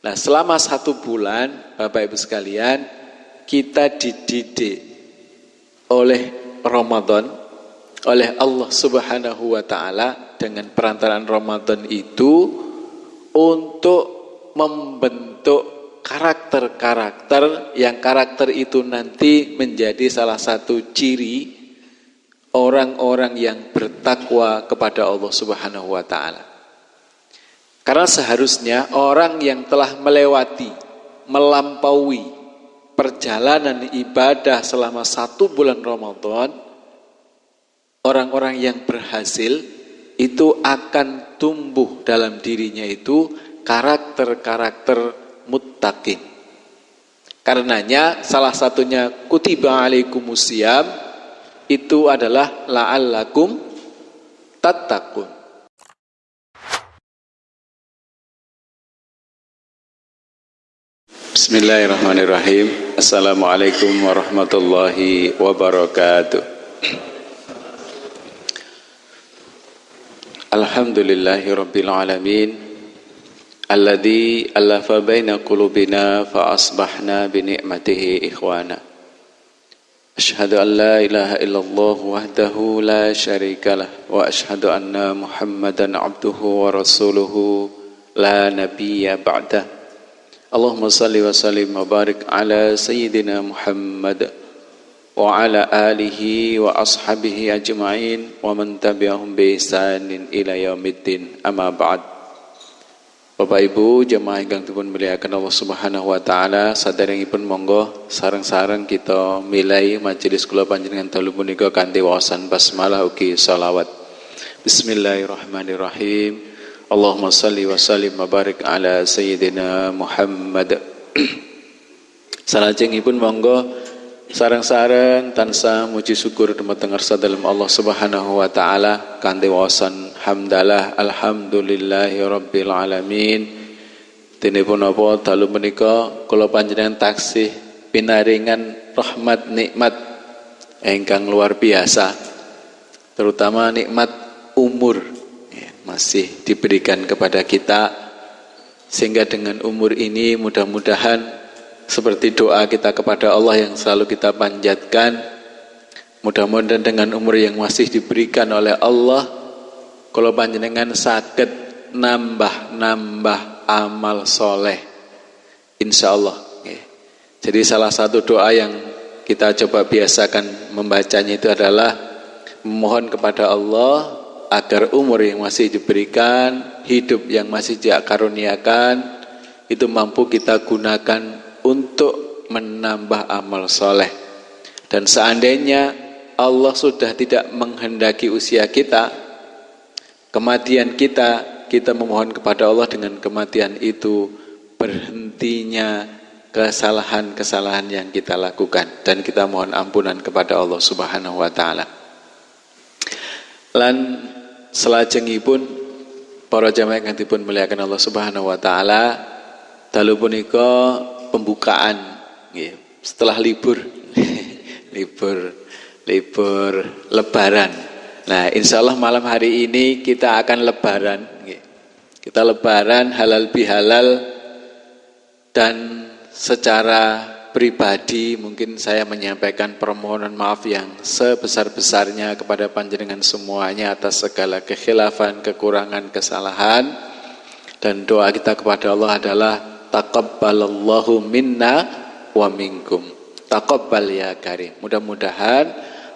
Nah, selama 1 bulan, Bapak Ibu sekalian, kita dididik oleh Ramadan, oleh Allah Subhanahu wa Ta'ala dengan perantaraan Ramadan itu untuk membentuk karakter-karakter yang karakter itu nanti menjadi salah satu ciri orang-orang yang bertakwa kepada Allah Subhanahu wa Ta'ala. Karena seharusnya orang yang telah melewati, melampaui perjalanan ibadah selama 1 bulan Ramadan, orang-orang yang berhasil itu akan tumbuh dalam dirinya itu karakter-karakter muttaqin. Karenanya salah satunya kutiba alaikumusiyam itu adalah la'allakum tattaqun. Bismillahirrahmanirrahim. Assalamualaikum warahmatullahi wabarakatuh. Alhamdulillahi rabbil alamin, alladzi alafa baina qulubina fa asbahna bi ni'matihi ikhwana. Asyhadu an la ilaha illallah wahdahu la syarikalah wa asyhadu anna Muhammadan abduhu wa rasuluhu la nabiyya ba'dah. Allahumma salli wa sallim wa barik ala sayyidina Muhammad wa ala alihi wa ashabihi ajma'in wa man tabi'ahum bi ihsanin ila yaumiddin, amma ba'd. Bapak Ibu jemaah ingkang dipun muliakan Allah Subhanahu wa Ta'ala, saderengipun monggo sareng-sareng kita milai majelis kula panjenengan dalu punika kanthi waosan basmalah ugi shalawat. Bismillahirrahmanirrahim. Allahumma salli wa sallim wa barik ala sayyidina Muhammad. Salajengipun monggo sareng-sareng tansah muji syukur dumateng ngarsa dalem Allah Subhanahu wa Ta'ala kanthi waosan hamdalah alhamdulillahi rabbil alamin. Dene punapa dalu menika kula panjenengan taksih pinaringan rahmat nikmat ingkang luar biasa, terutama nikmat umur masih diberikan kepada kita, sehingga dengan umur ini mudah-mudahan seperti doa kita kepada Allah yang selalu kita panjatkan, mudah-mudahan dengan umur yang masih diberikan oleh Allah, kalau panjenengan saged nambah amal soleh, insya Allah. Jadi salah satu doa yang kita coba biasakan membacanya itu adalah memohon kepada Allah agar umur yang masih diberikan, hidup yang masih dikaruniakan, itu mampu kita gunakan untuk menambah amal soleh. Dan seandainya Allah sudah tidak menghendaki usia kita, kematian kita memohon kepada Allah dengan kematian itu berhentinya kesalahan-kesalahan yang kita lakukan, dan kita mohon ampunan kepada Allah Subhanahu wa Ta'ala. Lan salajengipun para jamaah ingkang dipun muliakan Allah Subhanahu wa Ta'ala, dalu punika pembukaan nggih setelah libur libur lebaran. Nah, insyaallah malam hari ini kita akan lebaran nggih. Kita lebaran halal bihalal, dan secara pribadi mungkin saya menyampaikan permohonan maaf yang sebesar-besarnya kepada panjenengan semuanya atas segala kekhilafan, kekurangan, kesalahan, dan doa kita kepada Allah adalah taqabbalallahu minna wa minkum. Taqabbal ya karim. Mudah-mudahan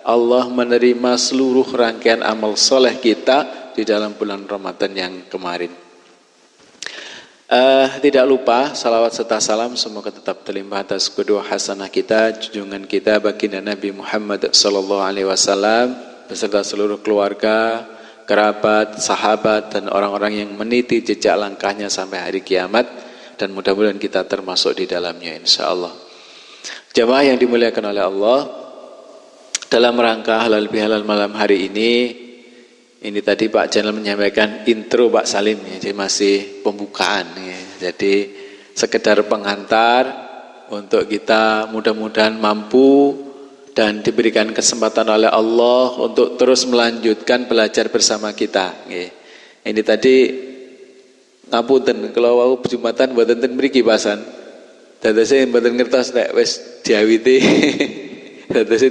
Allah menerima seluruh rangkaian amal soleh kita di dalam bulan Ramadan yang kemarin. Tidak lupa salawat serta salam semoga tetap terlimpah atas kedua hasanah kita, junjungan kita baginda Nabi Muhammad sallallahu alaihi wasallam beserta seluruh keluarga, kerabat, sahabat, dan orang-orang yang meniti jejak langkahnya sampai hari kiamat, dan mudah-mudahan kita termasuk di dalamnya insyaallah. Jamaah yang dimuliakan oleh Allah, dalam rangka halal bihalal malam hari ini tadi Pak Jenderal menyampaikan intro Pak Salim, jadi masih pembukaan ya. Jadi sekedar pengantar untuk kita mudah-mudahan mampu dan diberikan kesempatan oleh Allah untuk terus melanjutkan belajar bersama kita ya. Ini tadi Ngapunten kalau wau Jumatan mboten ten mriki pasan. Dadose mboten ngertos nek wis diawiti. Dadose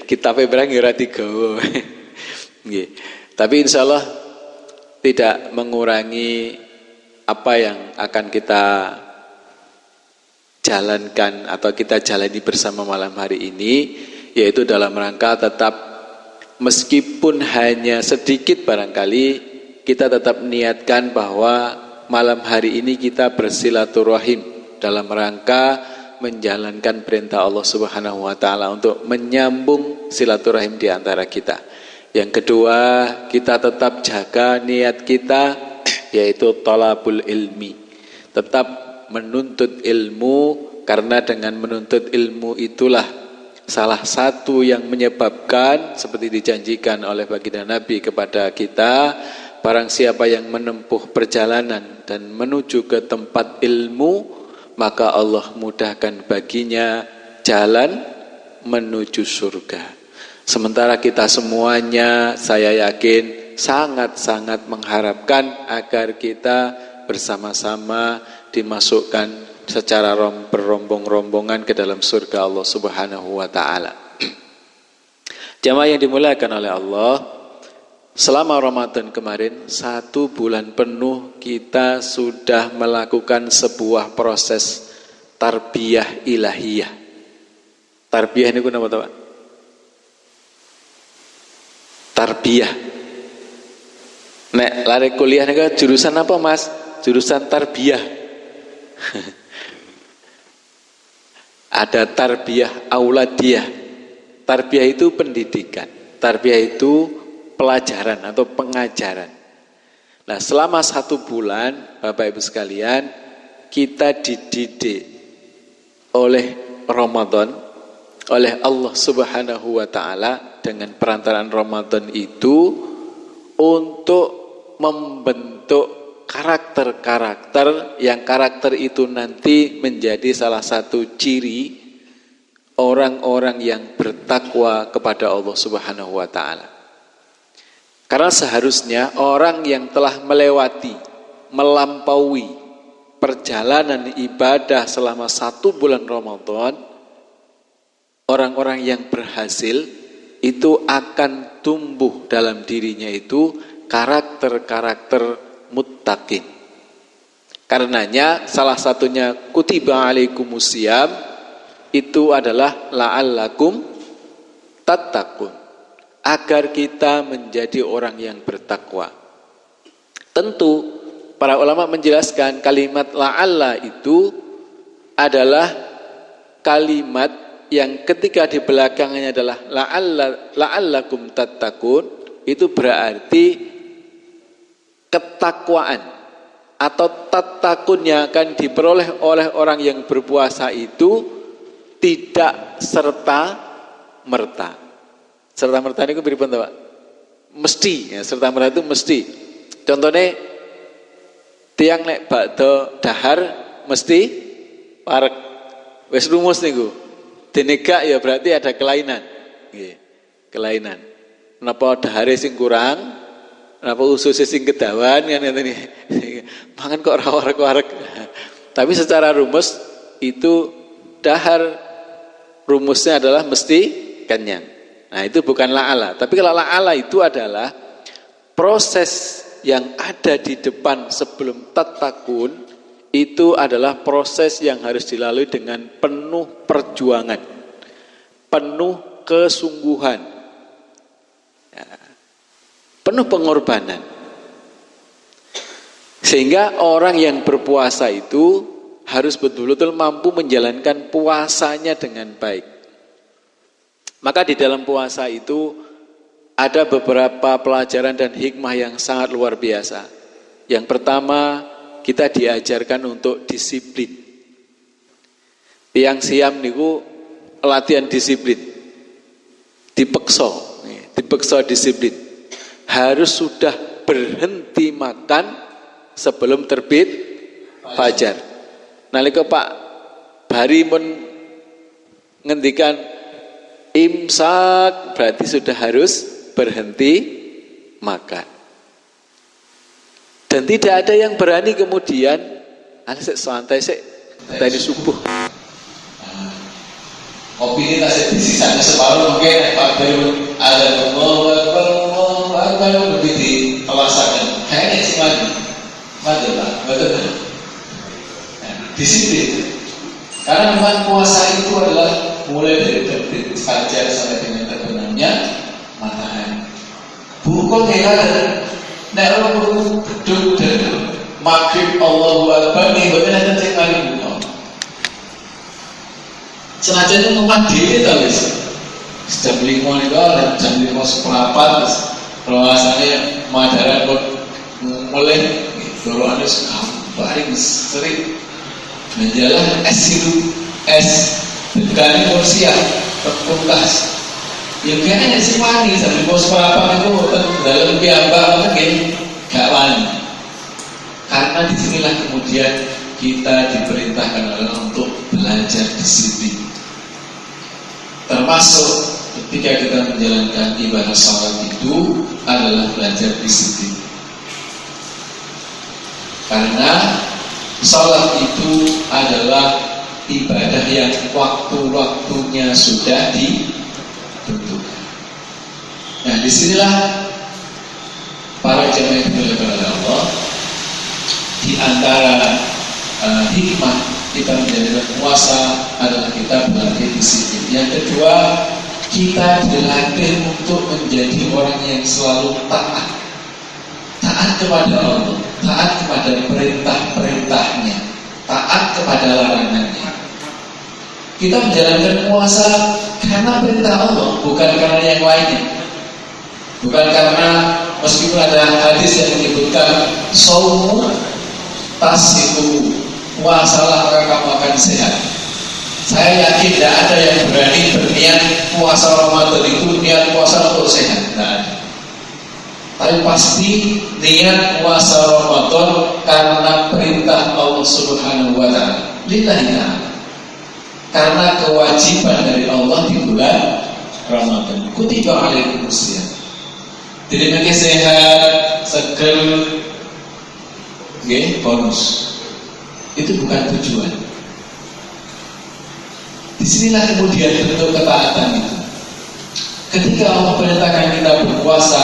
kitabe barang ora digawa. Nggih. Tapi insyaallah tidak mengurangi apa yang akan kita jalankan atau kita jalani bersama malam hari ini, yaitu dalam rangka tetap meskipun hanya sedikit barangkali kita tetap niatkan bahwa malam hari ini kita bersilaturahim dalam rangka menjalankan perintah Allah Subhanahu wa taala untuk menyambung silaturahim di antara kita. Yang kedua, kita tetap jaga niat kita yaitu thalabul ilmi. Tetap menuntut ilmu, karena dengan menuntut ilmu itulah salah satu yang menyebabkan seperti dijanjikan oleh baginda Nabi kepada kita, barang siapa yang menempuh perjalanan dan menuju ke tempat ilmu, maka Allah mudahkan baginya jalan menuju surga. Sementara kita semuanya, saya yakin sangat-sangat mengharapkan agar kita bersama-sama dimasukkan secara berombong-rombongan ke dalam surga Allah Subhanahu wa taala. Jamaah yang dimuliakan oleh Allah, selama Ramadan kemarin 1 bulan penuh kita sudah melakukan sebuah proses tarbiyah ilahiyah. Tarbiyah ini apa Pak? Tarbiyah. Nek lari kuliah nih jurusan apa Mas? Jurusan tarbiyah. Ada tarbiyah auladiyah. Tarbiyah itu pendidikan. Tarbiyah itu pelajaran atau pengajaran. Nah, selama 1 bulan Bapak Ibu sekalian, kita dididik oleh Ramadan, oleh Allah Subhanahu wa taala dengan perantaraan Ramadan itu untuk membentuk karakter-karakter yang karakter itu nanti menjadi salah satu ciri orang-orang yang bertakwa kepada Allah Subhanahu wa taala. Karena seharusnya orang yang telah melewati, melampaui perjalanan ibadah selama 1 bulan Ramadan, orang-orang yang berhasil itu akan tumbuh dalam dirinya itu karakter-karakter muttaqin. Karenanya salah satunya kutiba alaikumusiyam itu adalah la'allakum tattaqun, agar kita menjadi orang yang bertakwa. Tentu para ulama menjelaskan kalimat la'alla itu adalah kalimat yang ketika di belakangnya adalah la'allakum tattaqun, itu berarti ketakwaan atau tattaqun yang akan diperoleh oleh orang yang berpuasa itu tidak serta-merta. Serta-merta ini pripun to, Pak? Mesti, ya, serta-merta itu mesti. Contohnya tiang nek bakdo dahar mesti parek. Wis rumus niku. Dene gak ya berarti ada kelainan. Nggih. Kelainan. Napa dahare sing kurang? Napa ususe sing kedawan kan ngene iki. Mangan kok ora warek-warek. Tapi secara rumus itu dahar rumusnya adalah mesti kenyang. Nah, itu bukan la'ala. Tapi kalau la'ala itu adalah proses yang ada di depan sebelum tattaqun, itu adalah proses yang harus dilalui dengan penuh perjuangan, penuh kesungguhan, ya, penuh pengorbanan. Sehingga orang yang berpuasa itu harus betul-betul mampu menjalankan puasanya dengan baik. Maka di dalam puasa itu ada beberapa pelajaran dan hikmah yang sangat luar biasa. Yang pertama, kita diajarkan untuk disiplin. Yang siam niku latihan disiplin. Dipeksa disiplin. Harus sudah berhenti makan sebelum terbit fajar. Nalika Pak Bari mun ngendikan imsak, berarti sudah harus berhenti makan. Dan tidak ada yang berani kemudian santai sik dari subuh. Kopi ini tak disisanya separuh mungkin Pak Baru ada Allahu Akbar lebih dikewasakan. Kayaknya sih mati Pak, betul. Disiplin. Karena memang puasa itu adalah mulai dari terbit fajar sampai dengan terbenamnya matahari. Bukan kayak nek orang duduk dan maghrib Allahu Akbar nih, bukan ada cek kali buka. Senajan itu rumah diri tau guys. Jam 5 itu jam 5:04 rasanya madaran kok mulai doroan itu paling sering menjalan es itu es dekani kursi ya terpuntas. Ya kayaknya sih wani jam 5:04 itu dalam piambak mungkin gak wani. Karena disinilah kemudian kita diperintahkan untuk belajar disiplin. Termasuk ketika kita menjalankan ibadah salat itu adalah belajar disiplin. Karena salat itu adalah ibadah yang waktu-waktunya sudah ditentukan. Nah, disinilah para jemaah yang dimuliakan oleh Allah, di antara hikmah kita menjalankan puasa adalah kita berlatih disiplin. Yang kedua, kita dilatih untuk menjadi orang yang selalu taat kepada Allah, taat kepada perintah-perintahnya, taat kepada larangannya. Kita menjalankan puasa karena perintah Allah, bukan karena yang lainnya. Bukan karena meskipun ada hadis yang menyebutkan saumu tasiku, puasalah maka kamu akan sehat. Saya yakin tidak ada yang berani berniat puasa Ramadan itu niat puasa untuk sehat, tidak ada. Tapi pasti niat puasa Ramadan karena perintah Allah Subhanahu wa Ta'ala, lillahi ta'ala, karena kewajiban dari Allah di bulan Ramadan. Kutiba alaikumusiyam. Jadi mereka sehat, seger, bonus. Itu bukan tujuan. Disinilah kemudian bentuk ketaatan itu. Ketika Allah perintahkan kita berpuasa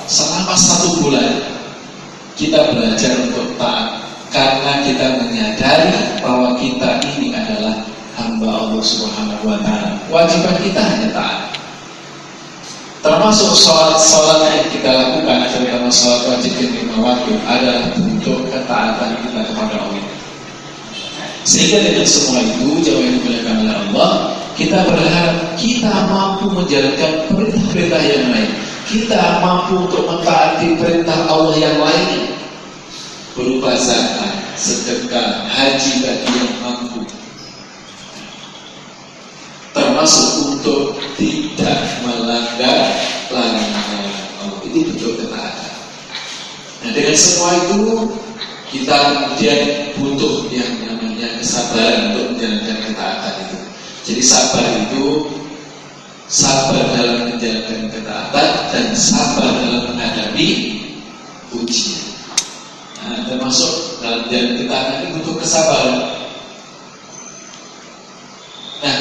selama 1 bulan, kita belajar untuk taat karena kita menyadari bahwa kita ini adalah hamba Allah Subhanahu wa Ta'ala. Kewajiban kita hanya taat. Termasuk sholat yang kita lakukan, terutama sholat wajib yang 5 waktu, adalah bentuk ketaatan kita kepada Allah. Sehingga dengan semua itu, jauh yang dimuliakan oleh Allah, kita berharap kita mampu menjalankan perintah-perintah yang lain. Kita mampu untuk mentaati perintah Allah yang lainnya, berupa zakat, sedekah, haji bagi yang mampu. Termasuk untuk tidak melanggar larangan Allah. Itu bentuk ketaatan. Nah, dengan semua itu kita kemudian butuh yang namanya kesabaran untuk menjalankan ketaatan itu. Jadi sabar itu sabar dalam menjalankan ketaatan dan sabar dalam menghadapi ujian. Nah, termasuk dalam menjalankan ketaatan itu butuh kesabaran. Nah,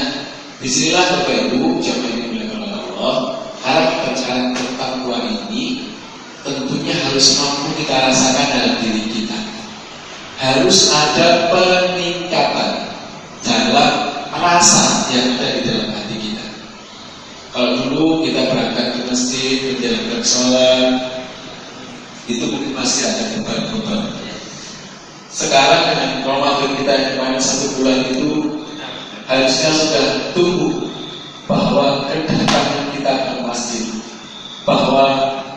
disinilah Bapak Ibu jamaah yang dimuliakan oleh Allah, harap bacaan tentang takwa ini tentunya harus mampu kita rasakan dalam diri kita. Harus ada peningkatan dalam rasa yang ada di dalam hati kita. Kalau dulu kita berangkat ke masjid, menjalankan sholat, itu mungkin masih ada beban-beban. Sekarang dengan Ramadan kita yang kemarin 1 bulan itu, harusnya sudah tumbuh bahwa kedatangan kita ke masjid, bahwa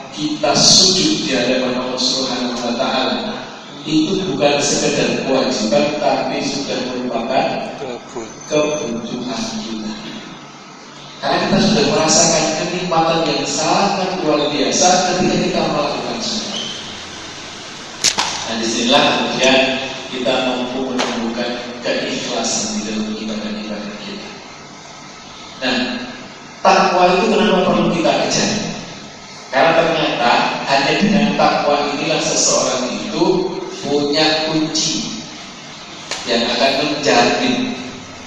kita sujud di hadapan Allah Subhanahu wa Ta'ala, itu bukan sekedar kewajiban, tapi sudah merupakan kebutuhan kita. Karena kita sudah merasakan kenikmatan yang sangat luar biasa ketika kita melakukan sholat. Nah, disinilah kemudian kita mampu menemukan keikhlasan di dalam ibadah kita. Nah, takwa itu kenapa perlu kita kejar? Karena ternyata hanya dengan takwa inilah seseorang ini itu punya kunci yang akan menjamin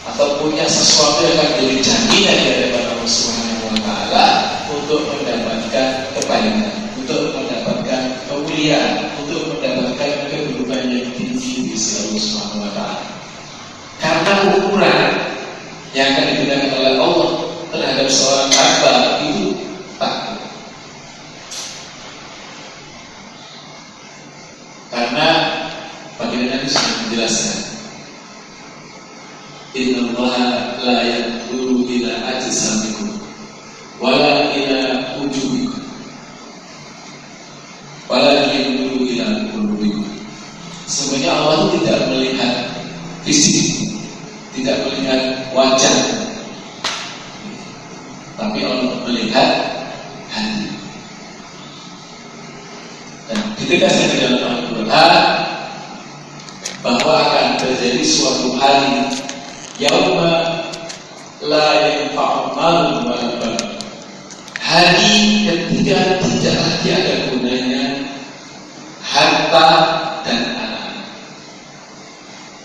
atau punya sesuatu yang akan jadi jaminan di hadapan Allah Subhanahu wa taala untuk mendapatkan kebaikan, untuk mendapatkan kemuliaan, untuk mendapatkan kedudukan yang tinggi di sisi Allah Subhanahu wa taala. Karena ukuran yang akan digunakan oleh Allah terhadap seorang hamba itu takwa. Karena baginda Nabi sudah menjelaskan, Innallaha la yanzuru ila ajsamikum wala ila wujuhikum wala yanzuru ila qulubikum. Sebenarnya Allah itu tidak melihat fisik, tidak melihat wajah, tapi Allah melihat hati. Dan ditegaskan di dalam Al-Quran bahwa akan terjadi suatu hari yauma la yanfa'u malun wala banun, hari ketika tidak lagi ada gunanya harta dan anak.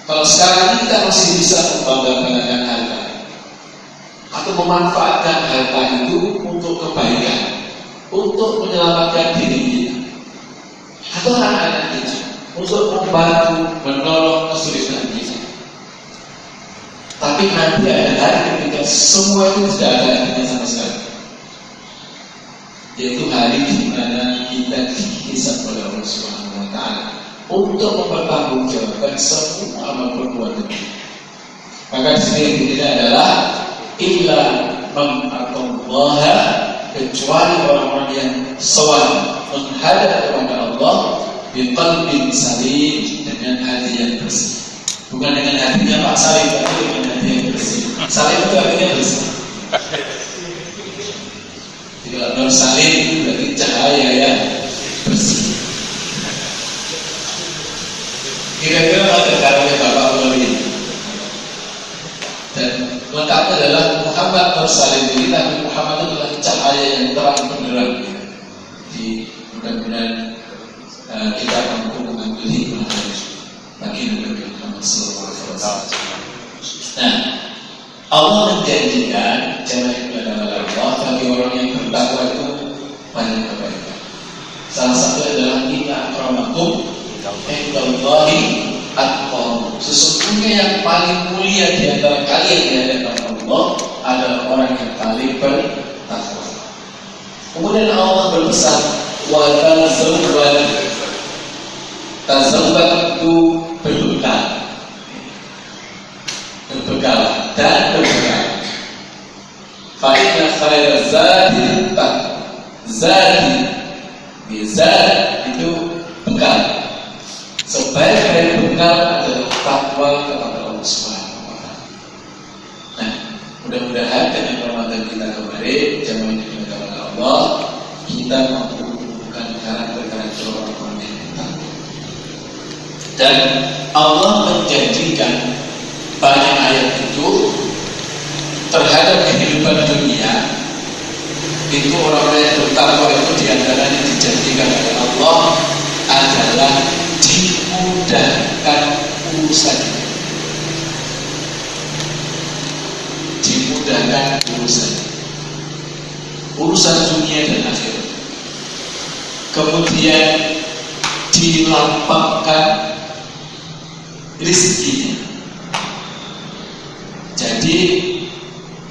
Kalau sekarang kita masih bisa membanggakan harta atau memanfaatkan harta itu untuk kebaikan, untuk menyelamatkan diri kita atau anak-anak kita, untuk membantu, menolong kesulitan kita. Tapi nanti ada hari ketika semua itu tidak ada artinya sama sekali, yaitu hari di mana kita dihisab oleh Allah Subhanahu wa taala untuk mempertanggungjawabkan semua amal perbuatan kita. Maka di sini intinya adalah illa man atallaha, kecuali orang-orang yang sowan menghadap kepada Allah biqalbin salim, dengan hati yang bersih. Bukan dengan hatinya Pak Salim, tapi dengan hati yang bersih. Salim itu artinya bersih. Tidak benar salim itu berarti cahaya yang bersih. Kira-kira ada karunia Bapak Wali. Dan lengkapnya adalah Muhammad Nursalim. Jadi Nabi Muhammad itu adalah cahaya yang terang benderang. Di mudah-mudahan kita mampu mengambil hikmah bagi Nabi Muhammad SAW. Nah, Allah menjanjikan jangan kepada Allah bagi orang yang bertakwa itu banyak kebaikan. Salah satu adalah inna akramakum indallahi atqakum. Sesungguhnya yang paling mulia di antara kalian di hadapan Allah adalah orang yang paling bertakwa. Kemudian Allah berpesan, wa tazawwad itu berbekal dan berbekal. Fa inna khairaz zadi taqwa. Zadi itu bekal. Sebaik-baik bekal adalah takwa kepada Allah Subhanahu wa taala. Nah, mudah-mudahan dengan Ramadan kita kemarin, jamaah yang dimuliakan Allah, kita mampu menumbuhkan karakter-karakter orang-orang yang bertakwa. Dan Allah menjanjikan banyak ayat itu terhadap kehidupan dunia. Itu orang-orang yang bertakwa itu diantaranya dijanjikan oleh Allah adalah dimudahkan urusan, urusan dunia dan akhirat. Kemudian dilapangkan rezekinya. Jadi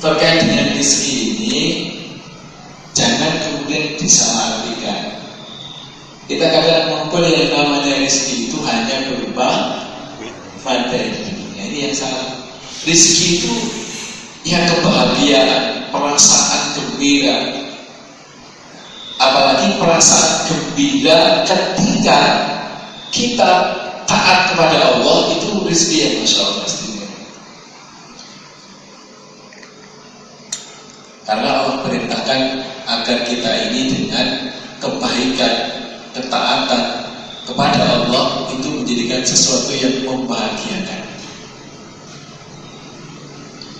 terkait dengan rezeki ini jangan kemudian disalahartikan. Kita kadang mengukur yang namanya rezeki itu hanya berupa materi dunia. Ini yang salah. Rezeki itu ya kebahagiaan, perasaan gembira. Apalagi perasaan gembira ketika kita taat kepada Allah, itu rezeki yang Masya Allah pastinya. Karena Allah perintahkan agar kita ini dengan kebaikan, ketaatan kepada Allah itu menjadikan sesuatu yang membahagiakan.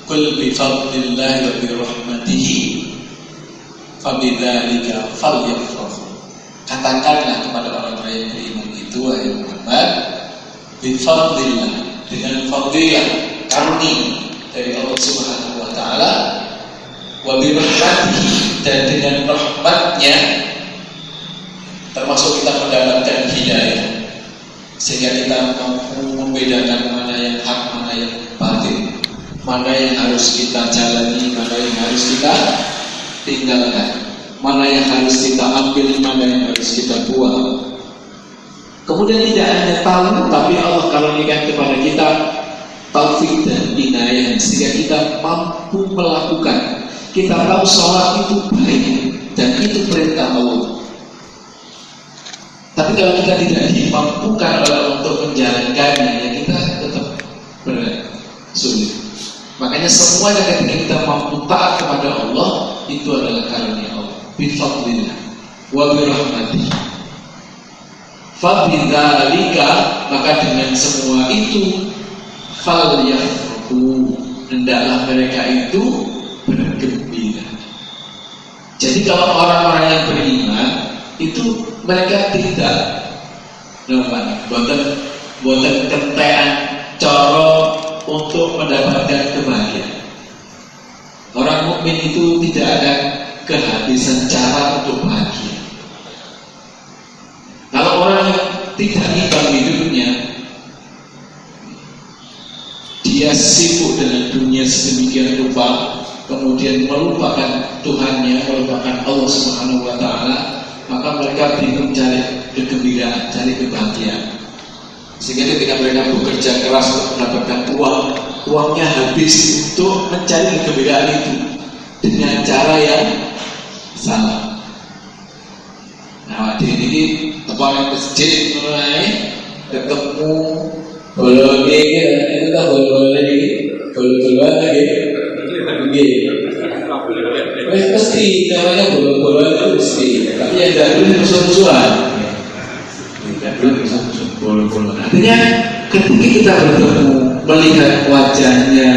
Qul bi fadlillahi wa bi rahmatihi fabidzalika falyafrahu. Katakanlah kepada orang-orang yang beriman itu, wahai bifadlillah, dengan fadilah, karunia dari Allah Subhanahu wa taala, wa birahmatihi, dan dengan rahmatnya termasuk kita mendapatkan hidayah sehingga kita mampu membedakan mana yang hak, mana yang batil, mana yang harus kita jalani, mana yang harus kita tinggalkan, mana yang harus kita ambil, mana yang harus kita buang. Kemudian tidak hanya tahu, tapi Allah karuniakan kepada kita taufik dan inayah sehingga kita mampu melakukan. Kita tahu sholat itu baik dan itu perintah Allah. Tapi kalau kita tidak dimampukan oleh Allah untuk menjalankannya, ya kita tetap berat, sulit. Makanya semuanya ketika kita mampu taat kepada Allah, itu adalah karunia Allah. Bifadlillah wa birahmatihi. Fabidzalika, maka dengan semua itu falyafrahu, hendaklah mereka itu bergembira. Jadi kalau orang-orang yang beriman itu mereka tidak boten kentean cara untuk mendapatkan kebahagiaan. Orang mukmin itu tidak akan kehabisan cara untuk bahagia. Kalau orang yang tidak imbang hidupnya, dia sibuk dengan dunia sedemikian rupa, kemudian melupakan Tuhannya, melupakan Allah Subhanahu wa taala, maka mereka bingung cari kegembiraan, cari kebahagiaan. Sehingga ketika mereka bekerja keras untuk mendapatkan uang, uangnya habis untuk mencari kegembiraan itu dengan cara yang salah. Nah, ini tepat masjid mulai ketemu bolong itu tak bolong lagi, bolong lagi, pasti namanya bolong itu mesti. Tapi yang tidak boleh musuh-musuhan. Tidak boleh musuh-musuhan, bolong. Artinya ketika kita bertemu, melihat wajahnya,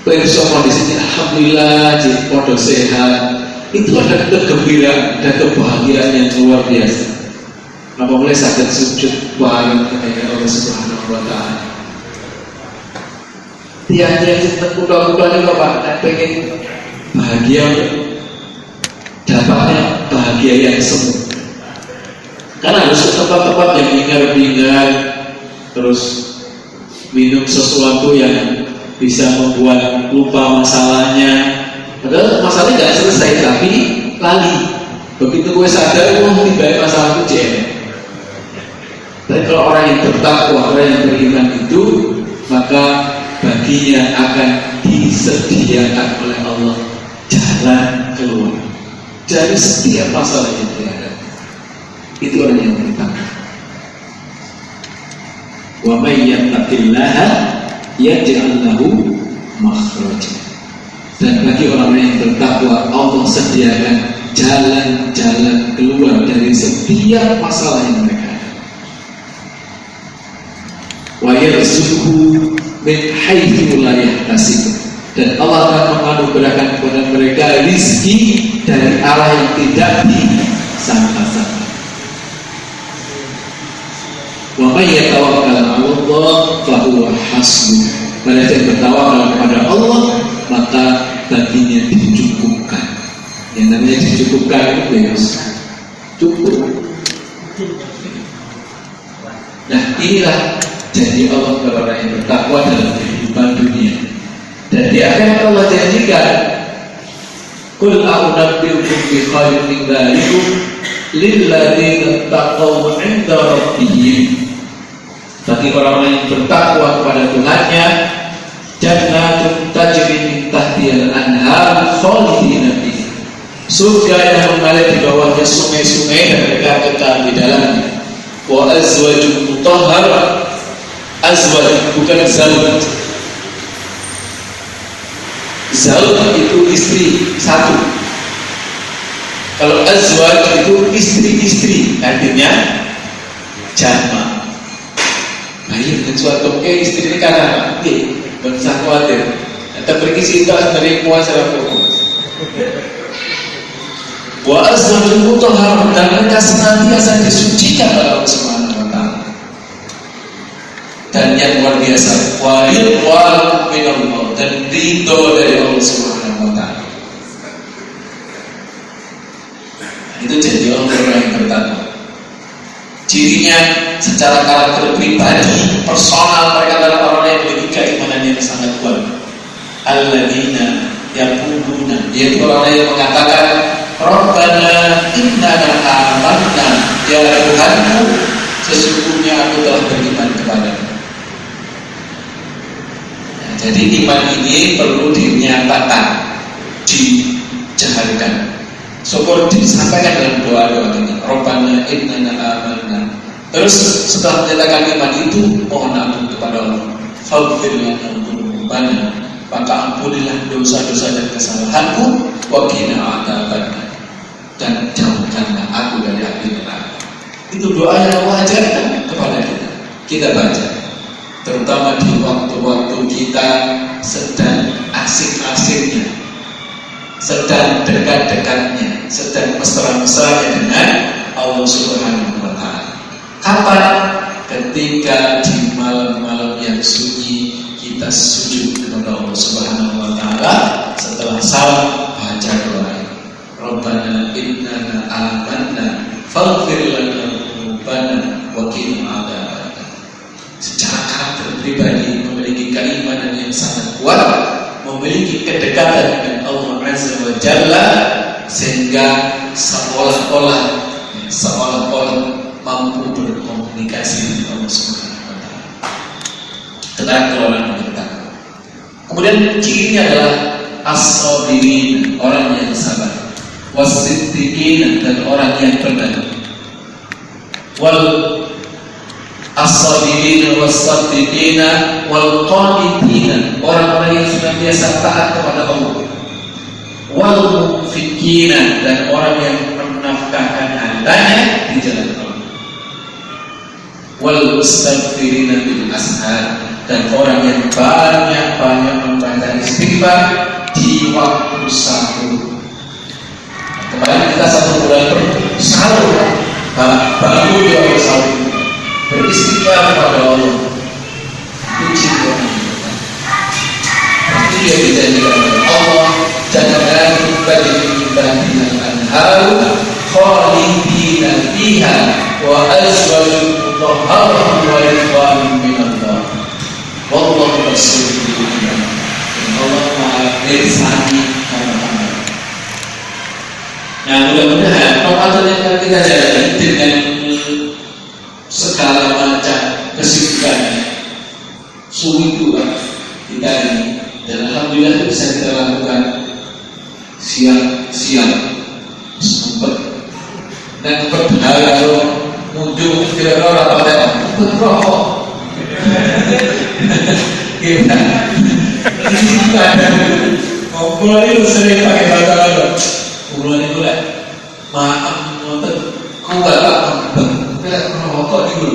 besok kondisinya alhamdulillah, podo sehat. Itu ada kegembiraan, ada kebahagiaan yang luar biasa. Apa boleh sakit sujud bareng kepada Allah Subhanahu wa taala. Tiap-tiap kita kuda-kuda ini Pak, pengen bahagia, dapatnya bahagia yang semu. Karena harus ke tempat-tempat yang bingar-bingar, terus minum sesuatu yang bisa membuat lupa masalahnya. Padahal masalahnya tidak selesai, tapi lali. Begitu gue sadar, tiba-tiba masalah itu jadinya. Tapi kalau orang yang bertakwa, orang yang beriman itu, maka baginya akan disediakan oleh Allah jalan keluar dari setiap masalah yang dihadapi. Itu orang yang bertakwa. Wa may yattaqillaha yaj'al lahu makhraja. Dan bagi orang-orang yang bertakwa, Allah sediakan jalan-jalan keluar dari setiap masalah yang mereka ada. Wa yarzuqhu min haitsu la yahtasib. Dan Allah akan menganugerahkan kepada mereka rezeki dari arah yang tidak disangka-sangka. Wa may yatawakkal 'ala Allah fa huwa hasbuh. Mereka yang bertawakal kepada Allah, maka baginya dicukupkan. Yang namanya dicukupkan itu ya cukup. Nah, inilah janji Allah kepada orang yang bertakwa dalam kehidupan dunia. Dan di akhirat Allah janjikan, qul a'unabbi'ukum bi khairin min dzalikum lilladzina taqaw 'inda rabbihim. Bagi orang-orang yang bertakwa kepada Tuhannya, jannatun tajri min tahtihal anhar khalidina fiha. Surga yang mengalir di bawahnya sungai-sungai dan mereka kekal di dalamnya. Wa azwajun mutahharah. Azwaj bukan zawj. Zawj itu istri satu. Kalau azwaj itu istri-istri, artinya jama'. Baik dengan suatu istri ini karena bukan usah khawatir. Kita pergi situ dari puasa pokok. Wa azwajul mutahharah, dan mereka senantiasa disucikan oleh Allah Subhanahu wa taala. dan yang luar biasa, waridwan minallah, dan ridho dari Allah Subhanahu wa taala. Itu jadi orang yang bertakwa. Cirinya secara karakter pribadi, personal, mereka adalah orang yang memiliki keimanan yang sangat kuat. Alladzina yaquluna, yaitu orang yang mengatakan, Rabbana innana amanna, ya Tuhanku, sesungguhnya aku telah beriman kepadamu. Nah, jadi iman ini perlu dinyatakan, dijaharkan. Syukur disampaikan dalam doa-doa kita. Rabbana innana amanna. Terus setelah menyatakan iman itu, mohon ampun kepada Allah. Faghfir lana dzunubana, maka ampunilah dosa-dosa dan kesalahanku, wa qina adzabannar, dan jauhkanlah aku dari api neraka. Itu doa yang Allah ajarkan kepada kita. Kita baca, terutama di waktu-waktu kita sedang asik-asiknya, sedang dekat-dekatnya, sedang mesra-mesranya dengan Allah Subhanahu wa taala. Kapan? Ketika di malam-malam yang sunyi kita sujud kepada Allah Subhanahu wa taala, setelah salam baca doa ini. Rabbana innana amanna faghfir lana dzunubana wa qina adzabannar. Secara karakter pribadi memiliki keimanan yang sangat kuat, memiliki kedekatan dengan Allah Azza wa Jalla, sehingga seolah-olah mampu berkomunikasi dengan Allah Subhanahu wa taala. Keterangan orang yang bertakwa. Kemudian cirinya adalah as-sabirin, orang yang sabar, was-siddiqin, dan orang yang benar. Wal as-sabirin was-siddiqin wal qanitin, orang-orang yang senantiasa taat kepada Allah. Wal munfiqin, dan orang yang menafkahkan hartanya di jalan Allah. Wal mustaghfirina bil ashar, dan orang yang banyak-banyak membaca istighfar di waktu sahur. Kemarin kita 1 bulan bersahur, baru di waktu sahur beristighfar kepada Allah. Itu ciri orang yang bertakwa. Itu yang dijanjikan oleh Allah, jangan bagi kita dengan anharu khalidina fiha wa azwajun mutahharah wa ridwanun minallah wallahu basirun bil ibad. Allah Maha bersani hamba-hamba. Nah, mudah-mudahan Ramadan yang akan kita jalani dengan segala macam kesibukannya, sulit juga kita ini, dan alhamdulillah itu bisa kita lakukan siang-siang sempat. Dan padahal kalau muncul kira-kira orang-orang berrokok kita ini ada ngobrol itu sering pakai bahasa ngobrol itu lah maaf ngotot kuat lah merokok itu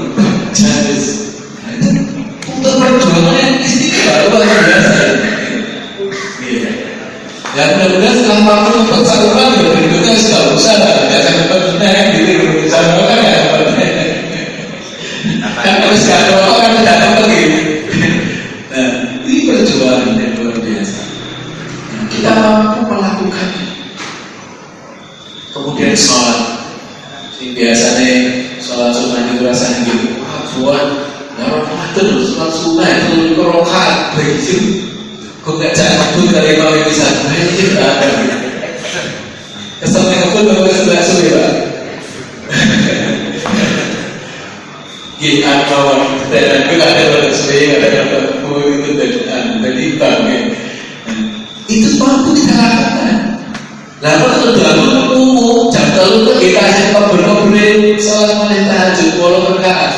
jadi untuk perjuangan istiqomah luar biasa. Ya mudah-mudahan setelah waktu untuk saluran berikutnya sudah usah jangan lupa kita yang diri bersama kan ya kan harus kalau kan tidak dapat gitu. Nah ini perjuangan yang luar biasa. Kita mampu melakukannya. Kemudian sholat. Ini biasanya sholat sunnah itu rasanya gitu. Buat Ramadan sholat sunnah itu rokaat begitu. Kok nggak cabut dari bawah bisa? Kesannya pun baru sebelah sulit pak. Gini kawan, dan juga ada pada sulit, ada pada itu dan bang. Itu mampu kita lakukan. Lalu kalau dalam umum jam terlalu kita sempat berkobrol sholat malam tahajud walau berkaat,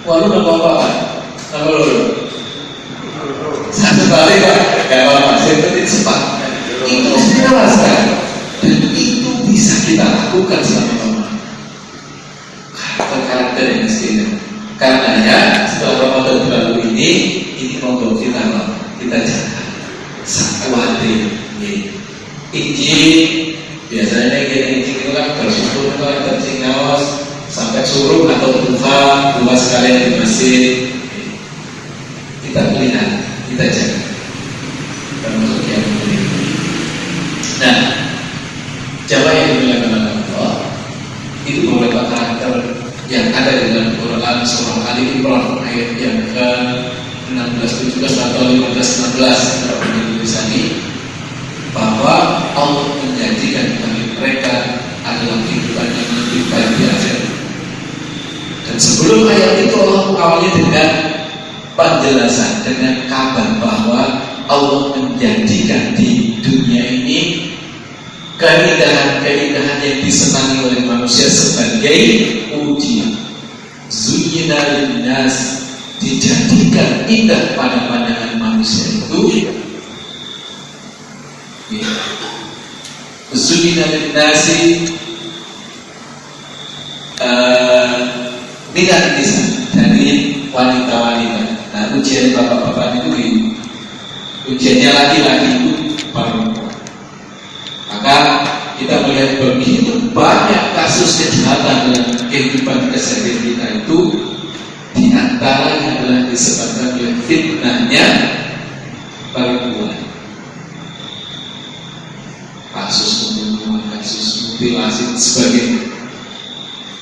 walau apa-apa, apa lo? Satu kali pak, gak apa-apa, yang penting sempat. Itu jelaskan, dan itu bisa kita lakukan sama-sama. Karakter yang istimewa. Karenanya setelah Ramadan berlalu ini monggo kita jaga sakwati tinggi. Biasanya kita itu kan bersyukur kan tercing ngawas sampai suruh atau duha sekalian di masjid. kita jaga, termasuk yang mulia. Nah, jamaah yang dimuliakan oleh Allah, itu beberapa karakter yang ada di dalam Quran surah Ali Imran ayat yang ke-16, 17 atau 15, 16 kalau tulisan ini, bahwa Allah menjanjikan bagi mereka adalah kehidupan yang lebih baik di akhirat. Dan sebelum ayat itu Allah mengawali dengan penjelasan, dengan kabar bahwa Allah menjanjikan di dunia ini keindahan-keindahan yang disenangi oleh manusia sebagai ujian. Zuyyina linnas, dijadikan indah pada pandangan manusia itu. Zuyyina linnasi minat nisa, dari wanita-wanita. Nah, ujian bapak-bapak itu ujiannya laki-laki itu perempuan. Maka kita melihat begitu banyak kasus kejahatan dalam kehidupan keseharian kita itu, diantaranya adalah disebabkan oleh fitnahnya perempuan. Kasus pembunuhan, kasus mutilasi dan sebagainya,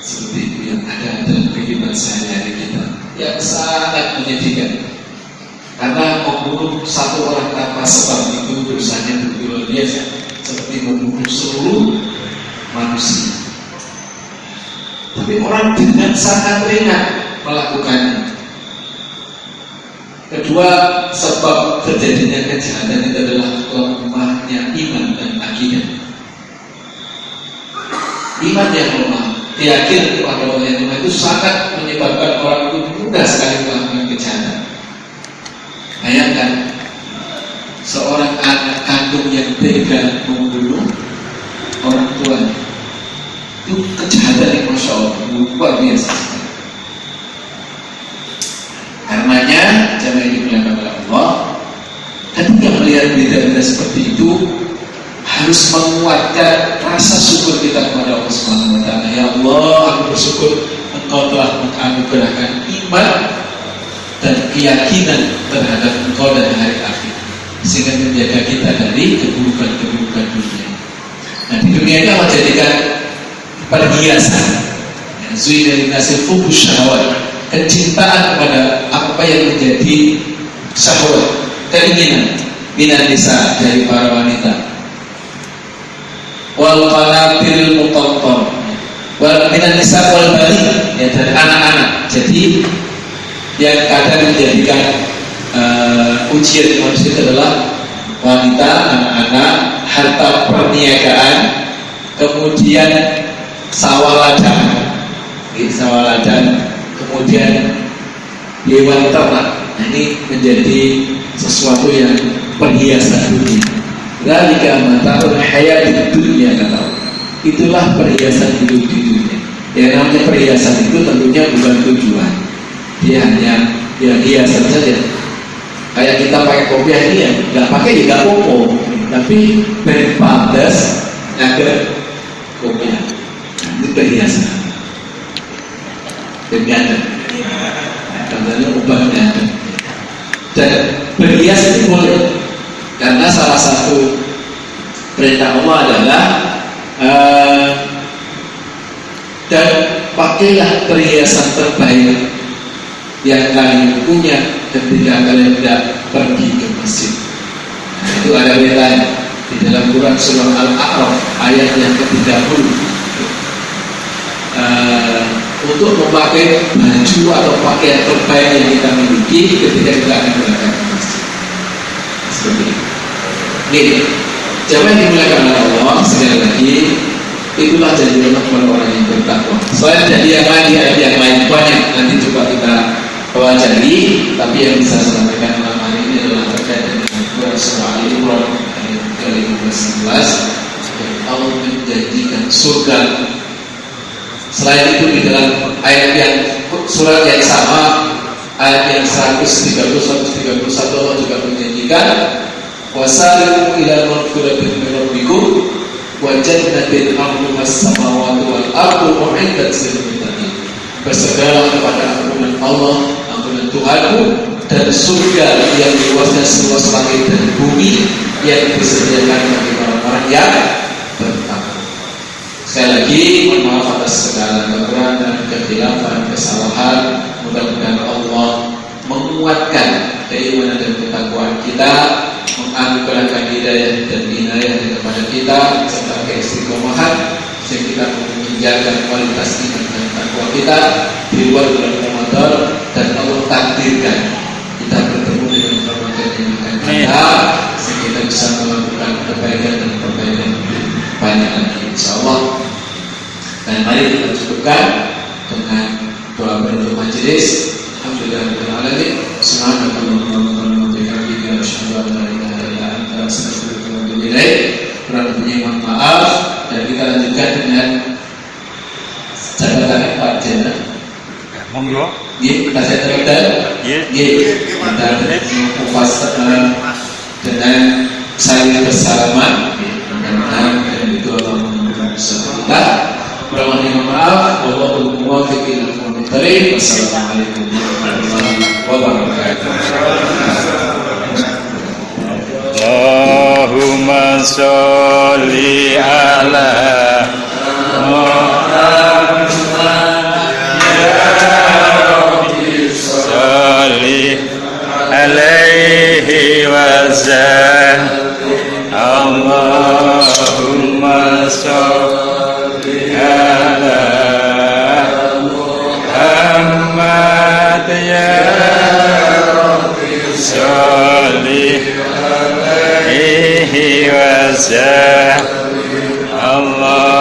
seperti itu yang ada dalam kehidupan sehari-hari kita, yang sangat menyedihkan. Karena membunuh satu orang tanpa sebab itu dosanya begitu luar biasa, seperti membunuh seluruh manusia. Tapi orang dengan sangat ringan melakukannya. Kedua, sebab terjadinya kejahatan itu adalah lemahnya iman dan akidah. Iman yang lemah, keyakinan kepada Allah yang lemah itu sangat menyebabkan orang itu mudah sekali melakukan kejahatan. Bayangkan seorang anak kandung yang tega membunuh orang tuanya, itu kejahatan yang Masya Allah luar biasa. Karenanya jamaah yang dimuliakan oleh Allah, ketika melihat berita-berita seperti itu, harus menguatkan rasa syukur kita kepada Allah Subhanahu wa Ta'ala. Ya Allah, aku bersyukur Engkau telah menganugerahkan iman dan keyakinan terhadap Engkau dan hari akhir, sehingga menjaga kita dari keburukan-keburukan dunia. Nah, di dunia ini Allah jadikan perhiasan, zuyyina linnasi hubbus syahawat, kecintaan kepada apa yang menjadi syahwat, keinginan minan nisa, dari para wanita, wal qanatil muqantar, wal minan nisa wal banin, ya, dari anak-anak. Jadi yang kadang menjadikan ujian manusia itu adalah wanita, anak-anak, harta perniagaan, kemudian sawah ladang, kemudian hewan ternak. Nah, ini menjadi sesuatu yang perhiasan dunia. Dzalika mata'ul hayatid dunya, kata Allah. Itulah perhiasan hidup di dunia. Yang namanya perhiasan itu tentunya bukan tujuan. Dia hanya hiasan saja. Kayak kita pakai kopiah ini ya, nggak pakai juga popo, tapi berpantas agar kopiah. Nah, itu perhiasan. Berganda. Katanya obatnya. Dan berhias itu boleh, karena salah satu perintah Allah adalah dan pakailah perhiasan terbaik yang kalian punya ketika kalian tidak pergi ke masjid. Nah, itu ada beritanya di dalam Quran surah Al-A'raf ayat yang ke-30. Untuk memakai baju atau pakaian terbaik yang kita miliki ketika kita akan berangkat ke masjid. Seperti ini. Nih, jamaah yang dimuliakan oleh Allah, sekali lagi, itulah janji Allah kepada orang yang bertakwa. Selain janji yang lain, di ayat yang lain banyak, nanti coba kita pelajari. Tapi yang bisa saya sampaikan malam hari ini adalah terkait dengan Quran surah Al-Imran ayat ke-15, yang Allah menjanjikan surga. Selain itu di dalam ayat yang surat yang sama, ayat yang 130-131 Allah juga menjanjikan wasari'u ila maghfiratin min rabbikum wa jannatin 'arduha as-samawati wal ardu u'iddat lil muttaqin. Bersegeralah kepada ampunan Allah, ampunan Tuhanmu, dan surga yang luasnya yang disediakan bagi orang-orang yang bertakwa. Sekali lagi, mohon maaf atas segala kekurangan, kekhilafan, kesalahan. Mudah-mudahan Allah menguatkan keimanan dan ketakwaan kita, menganugerahkan hidayah dan inayah kepada kita, serta keistiqomahan sehingga kita menjaga kualitas iman dan takwa kita di luar bulan Ramadan, dan Allah takdirkan kita bertemu dengan Ramadan yang akan datang sehingga kita bisa melakukan kebaikan dan perbaikan banyak lagi insyaallah. Dan mari kita cukupkan dengan doa penutup majelis. Alhamdulillahirobbilalamin. Subhanallahumma wa bihamdika asyhadu an la ilaha illa anta astaghfiruka wa atubu ilaik. Kurang lebihnya mohon maaf, dan kita lanjutkan dengan jabatan Pak Jenderal. Monggo. Nggih, kita teruskan. Nggih. Kita memfasilitasi dengan saling bersalaman. Mudah-mudahan itu Allah memberikan kita. Kurang lebih mohon maaf. Wallahul muwaffiq ila aqwamit thoriq. Wassalamualaikum warahmatullahi wabarakatuh. Allahumma sholli ala Muhammad ya Rabbi sholli alaihi wa sallim. Allahumma sholli ala Muhammad ya Rabbi sholli alaihi wa sallim. Allah